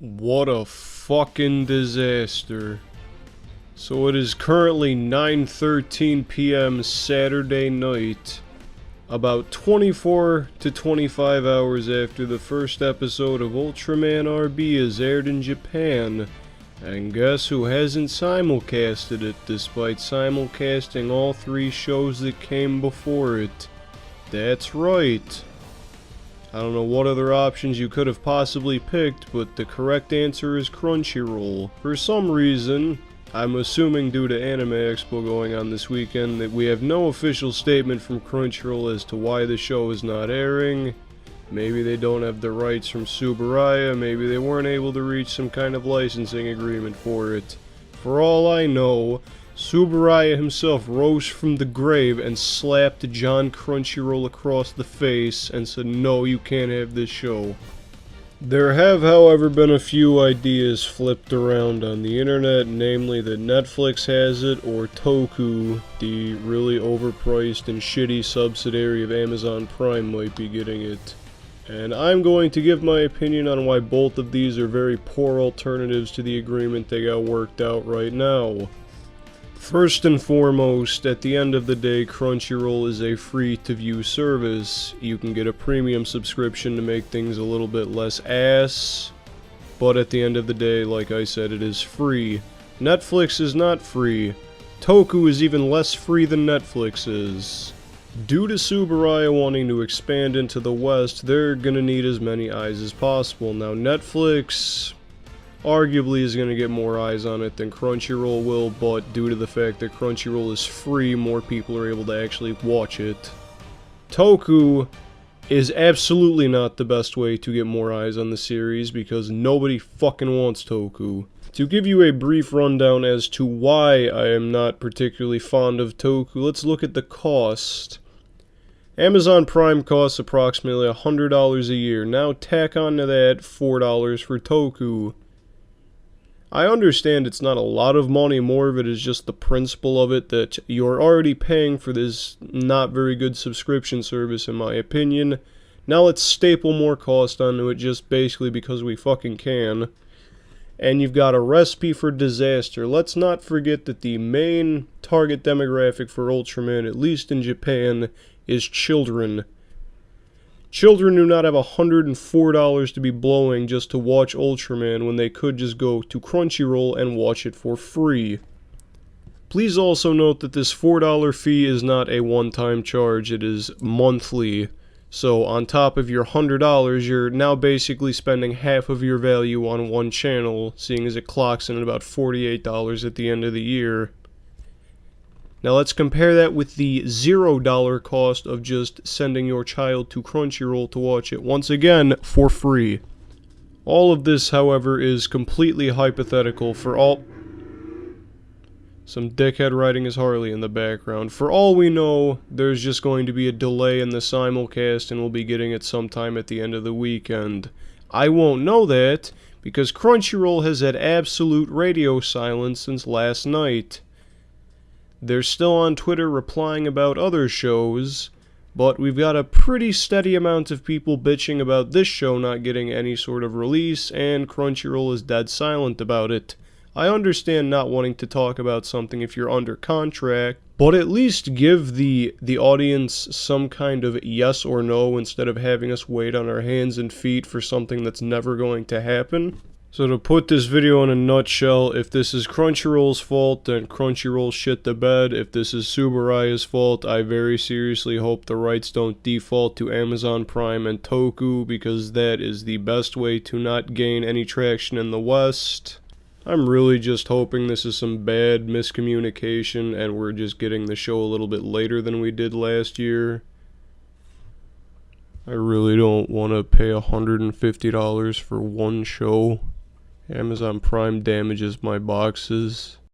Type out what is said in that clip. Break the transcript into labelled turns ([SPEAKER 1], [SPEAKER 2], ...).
[SPEAKER 1] What a fucking disaster. So it is currently 9:13 p.m. Saturday night, about 24 to 25 hours after the first episode of Ultraman RB is aired in Japan. And guess who hasn't simulcasted it, despite simulcasting all three shows that came before it? That's right. I don't know what other options you could have possibly picked, but the correct answer is Crunchyroll. For some reason, I'm assuming due to Anime Expo going on this weekend, that we have no official statement from Crunchyroll as to why the show is not airing. Maybe they don't have the rights from Tsuburaya, maybe they weren't able to reach some kind of licensing agreement for it. For all I know, Tsuburaya himself rose from the grave and slapped John Crunchyroll across the face and said, "No, you can't have this show." There have, however, been a few ideas flipped around on the internet, namely that Netflix has it, or Toku, the really overpriced and shitty subsidiary of Amazon Prime, might be getting it. And I'm going to give my opinion on why both of these are very poor alternatives to the agreement they got worked out right now. First and foremost, at the end of the day, Crunchyroll is a free-to-view service. You can get a premium subscription to make things a little bit less ass, but at the end of the day, like I said, it is free. Netflix is not free. Toku is even less free than Netflix is. Due to Tsuburaya wanting to expand into the West, they're gonna need as many eyes as possible. Now, Netflix arguably is going to get more eyes on it than Crunchyroll will, but due to the fact that Crunchyroll is free, more people are able to actually watch it. Toku is absolutely not the best way to get more eyes on the series, because nobody fucking wants Toku. To give you a brief rundown as to why I am not particularly fond of Toku, let's look at the cost. Amazon Prime costs approximately $100 a year. Now tack onto that $4 for Toku. I understand it's not a lot of money, more of it is just the principle of it, that you're already paying for this not very good subscription service in my opinion. Now let's staple more cost onto it just basically because we fucking can. And you've got a recipe for disaster. Let's not forget that the main target demographic for Ultraman, at least in Japan, is children. Children do not have $104 to be blowing just to watch Ultraman when they could just go to Crunchyroll and watch it for free. Please also note that this $4 fee is not a one-time charge, it is monthly. So on top of your $100, you're now basically spending half of your value on one channel, seeing as it clocks in at about $48 at the end of the year. Now let's compare that with the $0 cost of just sending your child to Crunchyroll to watch it, once again, for free. All of this, however, is completely hypothetical for all... Some dickhead riding his Harley in the background. For all we know, there's just going to be a delay in the simulcast and we'll be getting it sometime at the end of the weekend. I won't know that, because Crunchyroll has had absolute radio silence since last night. They're still on Twitter replying about other shows, but we've got a pretty steady amount of people bitching about this show not getting any sort of release, and Crunchyroll is dead silent about it. I understand not wanting to talk about something if you're under contract, but at least give the audience some kind of yes or no instead of having us wait on our hands and feet for something that's never going to happen. So to put this video in a nutshell, if this is Crunchyroll's fault, then Crunchyroll shit the bed. If this is Tsuburaya's fault, I very seriously hope the rights don't default to Amazon Prime and Toku, because that is the best way to not gain any traction in the West. I'm really just hoping this is some bad miscommunication and we're just getting the show a little bit later than we did last year. I really don't want to pay $150 for one show. Amazon Prime damages my boxes.